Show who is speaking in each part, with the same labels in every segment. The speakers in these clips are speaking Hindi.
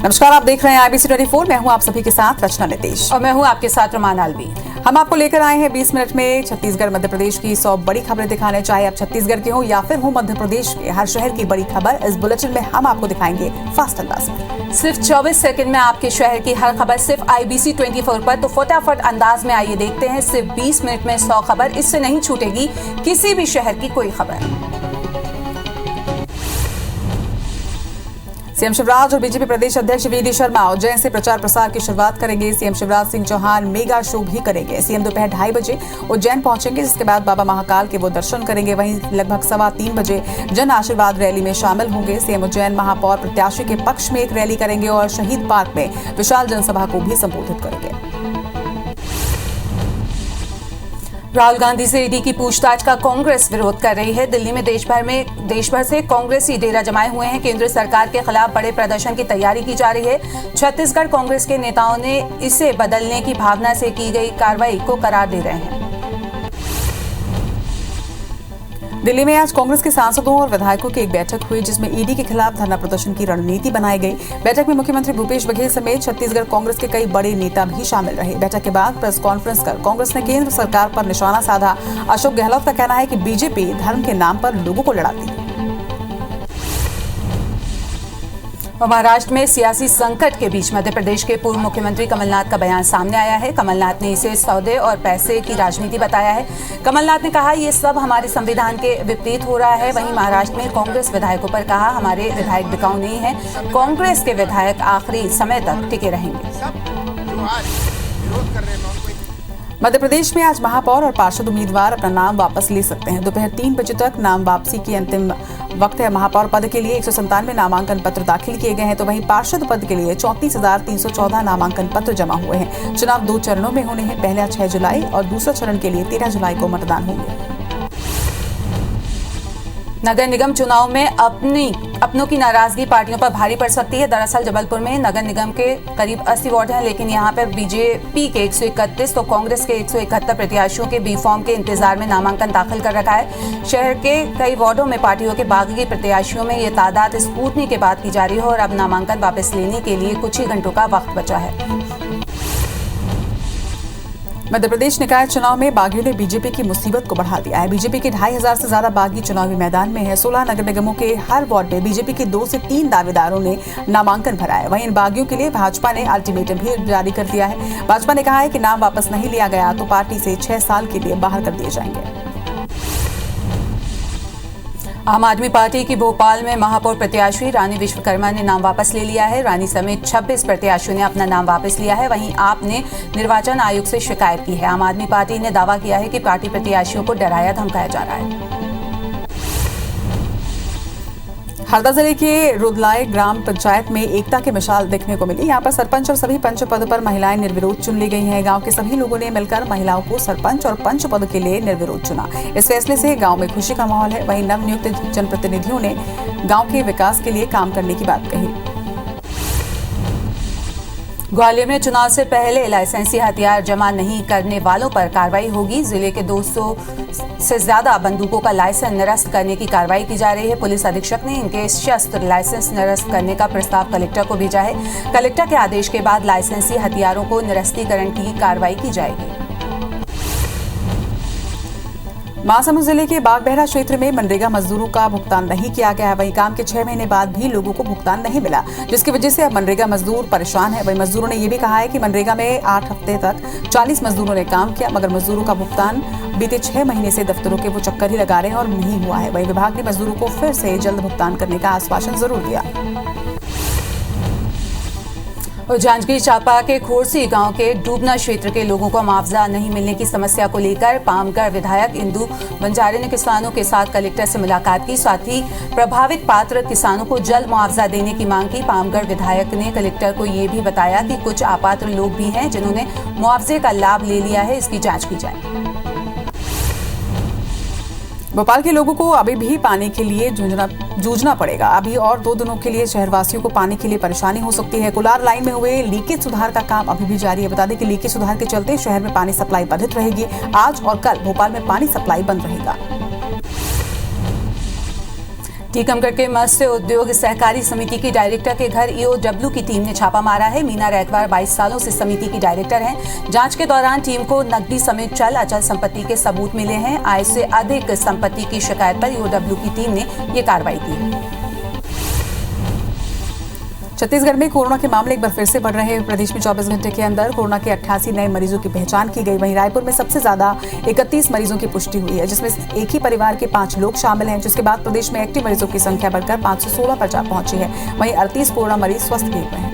Speaker 1: नमस्कार, आप देख रहे हैं IBC 24। मैं हूं आप सभी के साथ रचना नितेश
Speaker 2: और मैं हूं आपके साथ रुमान आलवी।
Speaker 1: हम आपको लेकर आए हैं 20 मिनट में छत्तीसगढ़ मध्य प्रदेश की 100 बड़ी खबरें दिखाने। चाहे आप छत्तीसगढ़ के हो या फिर हो मध्य प्रदेश के, हर शहर की बड़ी खबर इस बुलेटिन में हम आपको दिखाएंगे फास्ट अंदाज में।
Speaker 2: सिर्फ 24 सेकंड में आपके शहर की हर खबर सिर्फ IBC 24 पर। तो फटाफट अंदाज में आइए देखते हैं सिर्फ 20 मिनट में 100 खबर। इससे नहीं छूटेगी किसी भी शहर की कोई खबर।
Speaker 1: सीएम शिवराज और बीजेपी प्रदेश अध्यक्ष VD शर्मा उज्जैन से प्रचार प्रसार की शुरुआत करेंगे। CM Shivraj Singh Chouhan mega show भी करेंगे। सीएम दोपहर 2:30 बजे उज्जैन पहुंचेंगे, जिसके बाद बाबा महाकाल के वो दर्शन करेंगे। वहीं लगभग 3:15 बजे जन आशीर्वाद रैली में शामिल होंगे। सीएम उज्जैन महापौर प्रत्याशी के पक्ष में एक रैली करेंगे और शहीद पार्क में विशाल जनसभा को भी संबोधित करेंगे।
Speaker 2: राहुल गांधी से ईडी की पूछताछ का कांग्रेस विरोध कर रही है। दिल्ली में देश भर से कांग्रेसी डेरा जमाए हुए हैं। केंद्र सरकार के खिलाफ बड़े प्रदर्शन की तैयारी की जा रही है। छत्तीसगढ़ कांग्रेस के नेताओं ने इसे बदलने की भावना से की गई कार्रवाई को करार दे रहे हैं।
Speaker 1: दिल्ली में आज कांग्रेस के सांसदों और विधायकों की एक बैठक हुई, जिसमें ईडी के खिलाफ धरना प्रदर्शन की रणनीति बनाई गई। बैठक में मुख्यमंत्री भूपेश बघेल समेत छत्तीसगढ़ कांग्रेस के कई बड़े नेता भी शामिल रहे। बैठक के बाद प्रेस कॉन्फ्रेंस कर कांग्रेस ने केंद्र सरकार पर निशाना साधा। अशोक गहलोत का कहना है कि बीजेपी धर्म के नाम पर लोगों को लड़ाती है।
Speaker 2: महाराष्ट्र में सियासी संकट के बीच मध्य प्रदेश के पूर्व मुख्यमंत्री कमलनाथ का बयान सामने आया है। कमलनाथ ने इसे सौदे और पैसे की राजनीति बताया है। कमलनाथ ने कहा, ये सब हमारे संविधान के विपरीत हो रहा है। वहीं महाराष्ट्र में कांग्रेस विधायकों पर कहा, हमारे विधायक बिकाऊ नहीं है, कांग्रेस के विधायक आखिरी समय तक टिके रहेंगे।
Speaker 1: मध्य प्रदेश में आज महापौर और पार्षद उम्मीदवार अपना नाम वापस ले सकते हैं। दोपहर 3 बजे तक नाम वापसी की अंतिम वक्त है। महापौर पद के लिए 197 नामांकन पत्र दाखिल किए गए हैं, तो वहीं पार्षद पद के लिए 34,314 नामांकन पत्र जमा हुए हैं। चुनाव 2 चरणों में होने हैं। पहला 6 जुलाई और दूसरा चरण के लिए 13 जुलाई को मतदान होंगे।
Speaker 2: नगर निगम चुनाव में अपनों की नाराजगी पार्टियों पर भारी पड़ सकती है। दरअसल जबलपुर में नगर निगम के करीब 80 वार्ड हैं, लेकिन यहाँ पर बीजेपी के 131 तो कांग्रेस के 171 प्रत्याशियों के बी फॉर्म के इंतजार में नामांकन दाखिल कर रखा है। शहर के कई वार्डों में पार्टियों के बागी प्रत्याशियों में ये तादाद स्कूटनी के बाद की जा रही है और अब नामांकन वापस लेने के लिए कुछ ही घंटों का वक्त बचा है।
Speaker 1: मध्य प्रदेश निकाय चुनाव में बागियों ने बीजेपी की मुसीबत को बढ़ा दिया है। बीजेपी के 2,500 से ज्यादा बागी चुनावी मैदान में है। 16 नगर निगमों के हर वार्ड में बीजेपी के 2 से 3 दावेदारों ने नामांकन भरा है। वहीं इन बागियों के लिए भाजपा ने अल्टीमेटम भी जारी कर दिया है। भाजपा ने कहा है कि नाम वापस नहीं लिया गया तो पार्टी से 6 साल के लिए बाहर कर दिए जाएंगे।
Speaker 2: आम आदमी पार्टी की भोपाल में महापौर प्रत्याशी रानी विश्वकर्मा ने नाम वापस ले लिया है। रानी समेत 26 प्रत्याशियों ने अपना नाम वापस लिया है। वहीं आप ने निर्वाचन आयोग से शिकायत की है। आम आदमी पार्टी ने दावा किया है कि पार्टी प्रत्याशियों को डराया धमकाया जा रहा है।
Speaker 1: हरदा जिले के रुदलाई ग्राम पंचायत में एकता की मिसाल देखने को मिली। यहाँ पर सरपंच और सभी पंच पद पर महिलाएं निर्विरोध चुन ली गई हैं। गांव के सभी लोगों ने मिलकर महिलाओं को सरपंच और पंच पद के लिए निर्विरोध चुना। इस फैसले से गांव में खुशी का माहौल है। वहीं नवनियुक्त जनप्रतिनिधियों ने गांव के विकास के लिए काम करने की बात कही।
Speaker 2: ग्वालियर में चुनाव से पहले लाइसेंसी हथियार जमा नहीं करने वालों पर कार्रवाई होगी। जिले के 200 से ज्यादा बंदूकों का लाइसेंस निरस्त करने की कार्रवाई की जा रही है। पुलिस अधीक्षक ने इनके शस्त्र लाइसेंस निरस्त करने का प्रस्ताव कलेक्टर को भेजा है। कलेक्टर के आदेश के बाद लाइसेंसी हथियारों को निरस्तीकरण की कार्रवाई की जाएगी।
Speaker 1: महासमुंद जिले के बागबहरा क्षेत्र में मनरेगा मजदूरों का भुगतान नहीं किया गया है। वहीं काम के 6 महीने बाद भी लोगों को भुगतान नहीं मिला, जिसकी वजह से अब मनरेगा मजदूर परेशान है। वहीं मजदूरों ने यह भी कहा है कि मनरेगा में 8 हफ्ते तक 40 मजदूरों ने काम किया, मगर मजदूरों का भुगतान बीते 6 महीने से दफ्तरों के वो चक्कर ही लगा रहे हैं और नहीं हुआ है। वहीं विभाग ने मजदूरों को फिर से जल्द भुगतान करने का आश्वासन जरूर दिया।
Speaker 2: और जांजगीर चांपा के खोरसी गांव के डूबना क्षेत्र के लोगों को मुआवजा नहीं मिलने की समस्या को लेकर पामगढ़ विधायक इंदु बंजारे ने किसानों के साथ कलेक्टर से मुलाकात की। साथ ही प्रभावित पात्र किसानों को जल्द मुआवजा देने की मांग की। पामगढ़ विधायक ने कलेक्टर को ये भी बताया कि कुछ अपात्र लोग भी हैं जिन्होंने मुआवजे का लाभ ले लिया है, इसकी जाँच की जाए।
Speaker 1: भोपाल के लोगों को अभी भी पानी के लिए जूझना पड़ेगा। अभी और 2 दिनों के लिए शहरवासियों को पानी के लिए परेशानी हो सकती है। कुलार लाइन में हुए लीकेज सुधार का काम अभी भी जारी है। बता दें कि लीकेज सुधार के चलते शहर में पानी सप्लाई बाधित रहेगी। आज और कल भोपाल में पानी सप्लाई बंद रहेगा।
Speaker 2: टीकमगढ़ के मत्स्य उद्योग सहकारी समिति की डायरेक्टर के घर ईओडब्ल्यू की टीम ने छापा मारा है। मीना रैकवार 22 सालों से समिति की डायरेक्टर हैं। जांच के दौरान टीम को नकदी समेत चल अचल संपत्ति के सबूत मिले हैं। आय से अधिक संपत्ति की शिकायत पर ईओडब्ल्यू की टीम ने ये कार्रवाई की है।
Speaker 1: छत्तीसगढ़ में कोरोना के मामले एक बार फिर से बढ़ रहे हैं। प्रदेश में 24 घंटे के अंदर कोरोना के 88 नए मरीजों की पहचान की गई। वहीं रायपुर में सबसे ज्यादा 31 मरीजों की पुष्टि हुई है, जिसमें एक ही परिवार के 5 लोग शामिल हैं। जिसके बाद प्रदेश में एक्टिव मरीजों की संख्या बढ़कर 516 पर जा पहुंची है। वहीं 38 कोरोना मरीज स्वस्थ भी हुए हैं।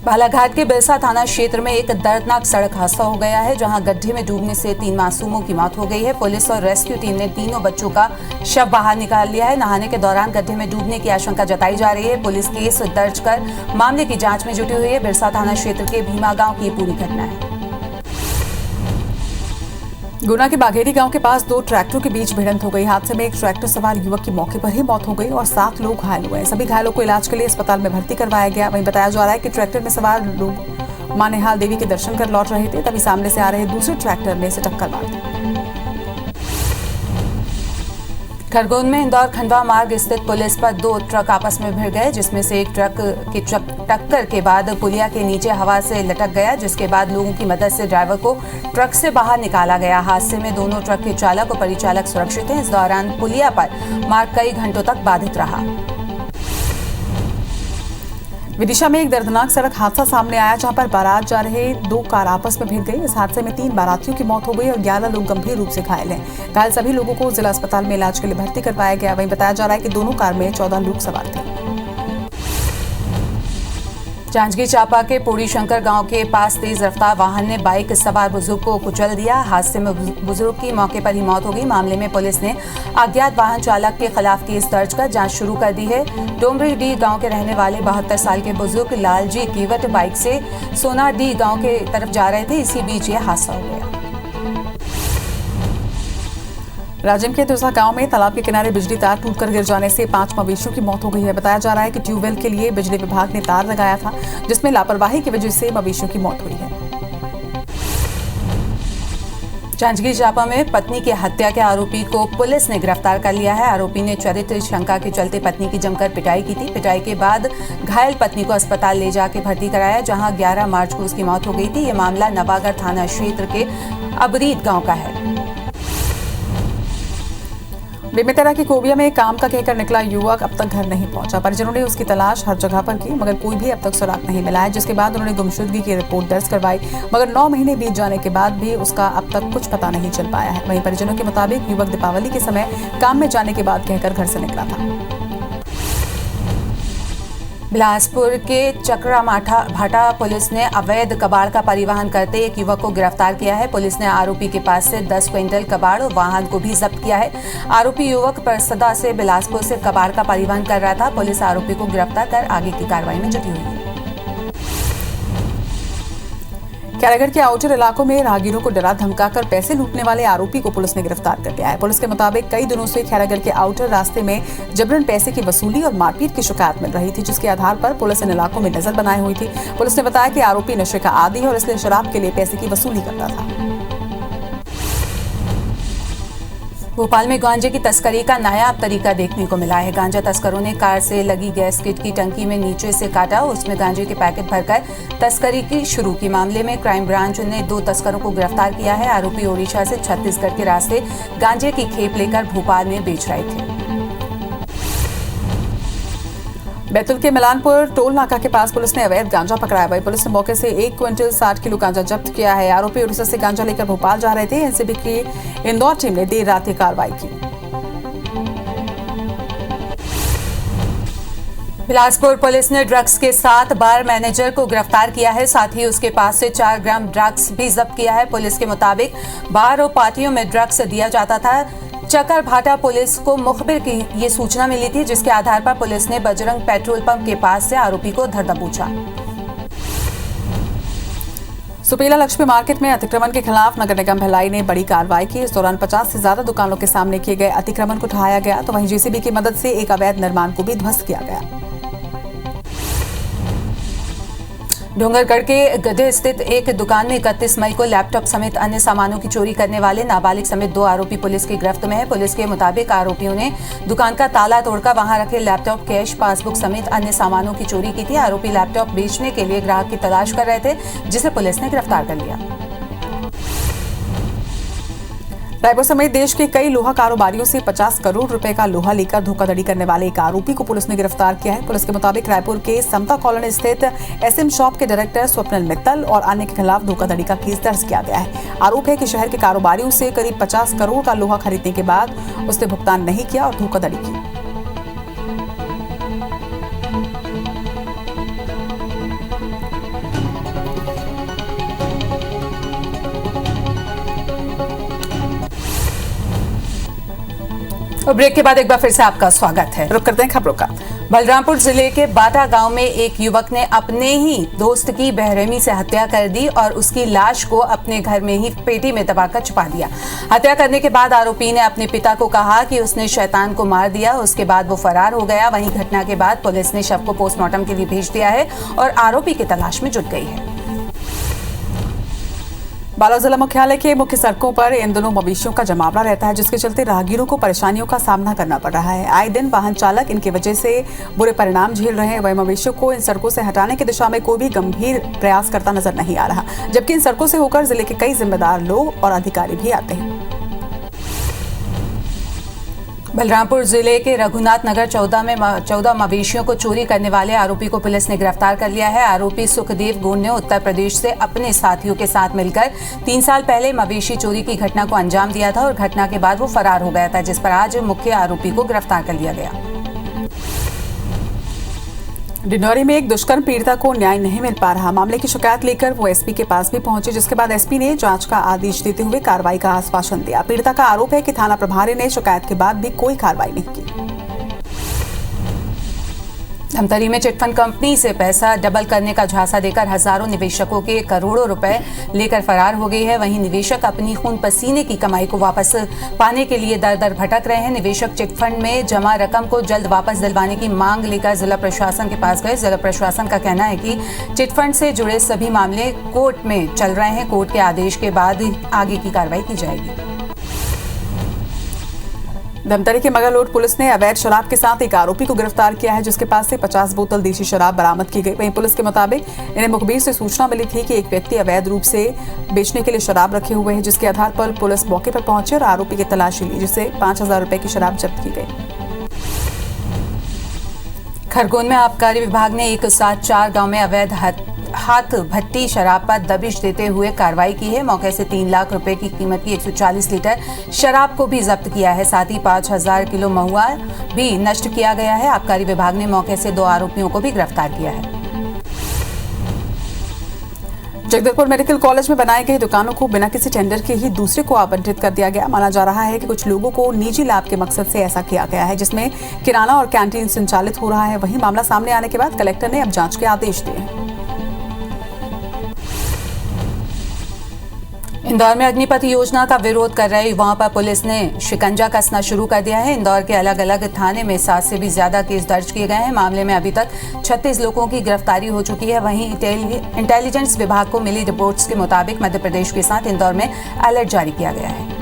Speaker 2: बालाघाट के बिरसा थाना क्षेत्र में एक दर्दनाक सड़क हादसा हो गया है, जहां गड्ढे में डूबने से 3 मासूमों की मौत हो गई है। पुलिस और रेस्क्यू टीम ने तीनों बच्चों का शव बाहर निकाल लिया है। नहाने के दौरान गड्ढे में डूबने की आशंका जताई जा रही है। पुलिस केस दर्ज कर मामले की जांच में जुटी हुई है। बिरसा थाना क्षेत्र के भीमा गांव की पूरी घटना है।
Speaker 1: गुना के बाघेरी गांव के पास 2 ट्रैक्टरों के बीच भिड़ंत हो गई। हादसे में एक ट्रैक्टर सवार युवक की मौके पर ही मौत हो गई और 7 लोग घायल हुए। सभी घायलों को इलाज के लिए अस्पताल में भर्ती करवाया गया। वहीं बताया जा रहा है कि ट्रैक्टर में सवार लोग मां निहाल देवी के दर्शन कर लौट रहे थे, तभी सामने से आ रहे दूसरे ट्रैक्टर ने इसे टक्कर मार दी।
Speaker 2: खरगोन में इंदौर खंडवा मार्ग स्थित पुलिस पर 2 ट्रक आपस में भिड़ गए, जिसमें से एक ट्रक की टक्कर के बाद पुलिया के नीचे हवा से लटक गया, जिसके बाद लोगों की मदद से ड्राइवर को ट्रक से बाहर निकाला गया। हादसे में दोनों ट्रक के चालक और परिचालक सुरक्षित हैं। इस दौरान पुलिया पर मार्ग कई घंटों तक बाधित रहा।
Speaker 1: विदिशा में एक दर्दनाक सड़क हादसा सामने आया, जहां पर बारात जा रहे 2 कार आपस में भिड़ गई। इस हादसे में 3 बारातियों की मौत हो गई और 11 लोग गंभीर रूप से घायल हैं। घायल सभी लोगों को जिला अस्पताल में इलाज के लिए भर्ती करवाया गया। वहीं बताया जा रहा है कि दोनों कार में 14 लोग सवार थे।
Speaker 2: जांजगीर चांपा के पोड़ी शंकर गांव के पास तेज रफ्तार वाहन ने बाइक सवार बुजुर्ग को कुचल दिया। हादसे में बुजुर्ग की मौके पर ही मौत हो गई। मामले में पुलिस ने अज्ञात वाहन चालक के खिलाफ केस दर्ज कर जांच शुरू कर दी है। डोमरीडीह गांव के रहने वाले 72 साल के बुजुर्ग लालजी कीवट बाइक से सोनाडीह गांव के तरफ जा रहे थे। इसी बीच यह हादसा हो गया।
Speaker 1: राजिम के तुरसा गांव में तालाब के किनारे बिजली तार टूटकर गिर जाने से 5 मवेशियों की मौत हो गई है। बताया जा रहा है कि ट्यूबवेल के लिए बिजली विभाग ने तार लगाया था, जिसमें लापरवाही की वजह से मवेशियों की मौत हुई है।
Speaker 2: जांजगीर चांपा में पत्नी की हत्या के आरोपी को पुलिस ने गिरफ्तार कर लिया है। आरोपी ने चरित्र शंका के चलते पत्नी की जमकर पिटाई की थी। पिटाई के बाद घायल पत्नी को अस्पताल ले जाकर भर्ती कराया, जहां 11 मार्च को उसकी मौत हो गई थी। ये मामला नवागढ़ थाना क्षेत्र के अबरीद गांव का है।
Speaker 1: बेमेतरा की कोबिया में काम का कहकर निकला युवक अब तक घर नहीं पहुंचा। परिजनों ने उसकी तलाश हर जगह पर की, मगर कोई भी अब तक सुराग नहीं मिला है। जिसके बाद उन्होंने गुमशुदगी की रिपोर्ट दर्ज करवाई, मगर 9 महीने बीत जाने के बाद भी उसका अब तक कुछ पता नहीं चल पाया है। वहीं परिजनों के मुताबिक युवक दीपावली के समय काम में जाने के बाद कहकर घर से निकला था।
Speaker 2: बिलासपुर के चकरा भाटा पुलिस ने अवैध कबाड़ का परिवहन करते एक युवक को गिरफ्तार किया है। पुलिस ने आरोपी के पास से 10 क्विंटल कबाड़ और वाहन को भी जब्त किया है। आरोपी युवक परसदा से बिलासपुर से कबाड़ का परिवहन कर रहा था। पुलिस आरोपी को गिरफ्तार कर आगे की कार्रवाई में जुटी हुई है।
Speaker 1: खैरागढ़ के आउटर इलाकों में राहगीरों को डरा धमकाकर पैसे लूटने वाले आरोपी को पुलिस ने गिरफ्तार कर लिया है। पुलिस के मुताबिक कई दिनों से खैरागढ़ के आउटर रास्ते में जबरन पैसे की वसूली और मारपीट की शिकायत मिल रही थी, जिसके आधार पर पुलिस इन इलाकों में नजर बनाए हुई थी। पुलिस ने बताया कि आरोपी नशे का आदी है और इसलिए शराब के लिए पैसे की वसूली करता था।
Speaker 2: भोपाल में गांजे की तस्करी का नायाब तरीका देखने को मिला है। गांजा तस्करों ने कार से लगी गैस किट की टंकी में नीचे से काटा, उसमें गांजे के पैकेट भरकर तस्करी की शुरू की। मामले में क्राइम ब्रांच ने 2 तस्करों को गिरफ्तार किया है। आरोपी ओडिशा से छत्तीसगढ़ के रास्ते गांजे की खेप लेकर भोपाल में बेच रहे थे।
Speaker 1: बैतूल के मिलानपुर टोल नाका के पास पुलिस ने अवैध गांजा पकड़ाया। वही पुलिस ने मौके से 1 क्विंटल 60 किलो गांजा जब्त किया है। आरोपी उड़ीसा से गांजा लेकर भोपाल जा रहे थे। एनसीबी की इंदौर टीम ने देर रात कार्रवाई की।
Speaker 2: बिलासपुर पुलिस ने ड्रग्स के साथ बार मैनेजर को गिरफ्तार किया है। साथ ही उसके पास से 4 ग्राम ड्रग्स भी जब्त किया है। पुलिस के मुताबिक बार और पार्टियों में ड्रग्स दिया जाता था। चकर भाटा पुलिस को मुखबिर की ये सूचना मिली थी, जिसके आधार पर पुलिस ने बजरंग पेट्रोल पंप के पास से आरोपी को धर दबोचा।
Speaker 1: सुपेला लक्ष्मी मार्केट में अतिक्रमण के खिलाफ नगर निगम भिलाई ने बड़ी कार्रवाई की। इस दौरान 50 से ज्यादा दुकानों के सामने किए गए अतिक्रमण को उठाया गया, तो वहीं जेसीबी की मदद से एक अवैध निर्माण को भी ध्वस्त किया गया।
Speaker 2: डोंगरगढ़ के गधे स्थित एक दुकान में 31 मई को लैपटॉप समेत अन्य सामानों की चोरी करने वाले नाबालिग समेत 2 आरोपी पुलिस की गिरफ्त में है। पुलिस के मुताबिक आरोपियों ने दुकान का ताला तोड़कर वहां रखे लैपटॉप, कैश, पासबुक समेत अन्य सामानों की चोरी की थी। आरोपी लैपटॉप बेचने के लिए ग्राहक की तलाश कर रहे थे, जिसे पुलिस ने गिरफ्तार कर लिया।
Speaker 1: रायपुर समेत देश के कई लोहा कारोबारियों से 50 करोड़ रुपए का लोहा लेकर धोखाधड़ी करने वाले एक आरोपी को पुलिस ने गिरफ्तार किया है। पुलिस के मुताबिक रायपुर के समता कॉलोनी स्थित एसएम शॉप के डायरेक्टर स्वप्निल मित्तल और अन्य के खिलाफ धोखाधड़ी का केस दर्ज किया गया है। आरोप है कि शहर के कारोबारियों से करीब 50 करोड़ का लोहा खरीदने के बाद उसने भुगतान नहीं किया और धोखाधड़ी की।
Speaker 2: और ब्रेक के बाद एक बार फिर से आपका स्वागत है।
Speaker 1: रुक करते हैं खबरों का।
Speaker 2: बलरामपुर जिले के बाटा गांव में एक युवक ने अपने ही दोस्त की बेरहमी से हत्या कर दी और उसकी लाश को अपने घर में ही पेटी में दबाकर छुपा दिया। हत्या करने के बाद आरोपी ने अपने पिता को कहा कि उसने शैतान को मार दिया। उसके बाद वो फरार हो गया। वहीं घटना के बाद पुलिस ने शव को पोस्टमार्टम के लिए भेज दिया है और आरोपी की तलाश में जुट गई है।
Speaker 1: बालोद जिला मुख्यालय के मुख्य सड़कों पर इन दिनों मवेशियों का जमावड़ा रहता है, जिसके चलते राहगीरों को परेशानियों का सामना करना पड़ रहा है। आए दिन वाहन चालक इनकी वजह से बुरे परिणाम झेल रहे हैं। वहीं मवेशियों को इन सड़कों से हटाने की दिशा में कोई भी गंभीर प्रयास करता नजर नहीं आ रहा, जबकि इन सड़कों से होकर जिले के कई जिम्मेदार लोग और अधिकारी भी आते हैं।
Speaker 2: बलरामपुर जिले के रघुनाथ नगर 14 मवेशियों को चोरी करने वाले आरोपी को पुलिस ने गिरफ्तार कर लिया है। आरोपी सुखदेव गोंड ने उत्तर प्रदेश से अपने साथियों के साथ मिलकर 3 साल पहले मवेशी चोरी की घटना को अंजाम दिया था और घटना के बाद वो फरार हो गया था, जिस पर आज मुख्य आरोपी को गिरफ्तार कर लिया गया।
Speaker 1: डिंडौरी में एक दुष्कर्म पीड़िता को न्याय नहीं मिल पा रहा। मामले की शिकायत लेकर वो एसपी के पास भी पहुंचे, जिसके बाद एसपी ने जांच का आदेश देते हुए कार्रवाई का आश्वासन दिया। पीड़िता का आरोप है कि थाना प्रभारी ने शिकायत के बाद भी कोई कार्रवाई नहीं की।
Speaker 2: धमतरी में चिटफंड कंपनी से पैसा डबल करने का झांसा देकर हजारों निवेशकों के करोड़ों रुपए लेकर फरार हो गई है। वहीं निवेशक अपनी खून पसीने की कमाई को वापस पाने के लिए दर दर भटक रहे हैं। निवेशक चिटफंड में जमा रकम को जल्द वापस दिलवाने की मांग लेकर जिला प्रशासन के पास गए। जिला प्रशासन का कहना है कि चिटफंड से जुड़े सभी मामले कोर्ट में चल रहे हैं। कोर्ट के आदेश के बाद आगे की कार्रवाई की जाएगी।
Speaker 1: धमतरी के मगरलोड पुलिस ने अवैध शराब के साथ एक आरोपी को गिरफ्तार किया है, जिसके पास से 50 बोतल देशी शराब बरामद की गई। वहीं पुलिस के मुताबिक इन्हें मुखबिर से सूचना मिली थी कि एक व्यक्ति अवैध रूप से बेचने के लिए शराब रखे हुए हैं, जिसके आधार पर पुलिस मौके पर पहुंची और आरोपी की तलाशी ली, जिससे 5000 रुपए की शराब जब्त की गई।
Speaker 2: खरगोन में आबकारी विभाग ने एक साथ 4 गांव में अवैध हाथ भट्टी शराब पर दबिश देते हुए कार्रवाई की है। मौके से 3 लाख रुपए की कीमत की 140 लीटर शराब को भी जब्त किया है। साथ ही 5000 किलो महुआ भी नष्ट किया गया है। आबकारी विभाग ने मौके से 2 आरोपियों को भी गिरफ्तार किया है।
Speaker 1: जगदलपुर मेडिकल कॉलेज में बनाई गई दुकानों को बिना किसी टेंडर के ही दूसरे को आवंटित कर दिया गया। माना जा रहा है कि कुछ लोगों को निजी लाभ के मकसद से ऐसा किया गया है, जिसमें किराना और कैंटीन संचालित हो रहा है। वहीं मामला सामने आने के बाद कलेक्टर ने अब जांच के आदेश दिए हैं।
Speaker 2: इंदौर में अग्निपथ योजना का विरोध कर रहे युवाओं पर पुलिस ने शिकंजा कसना शुरू कर दिया है। इंदौर के अलग अलग थाने में 7 से भी ज्यादा केस दर्ज किए गए हैं। मामले में अभी तक 36 लोगों की गिरफ्तारी हो चुकी है। वहीं इंटेलिजेंस विभाग को मिली रिपोर्ट्स के मुताबिक मध्य प्रदेश के साथ इंदौर में अलर्ट जारी किया गया है।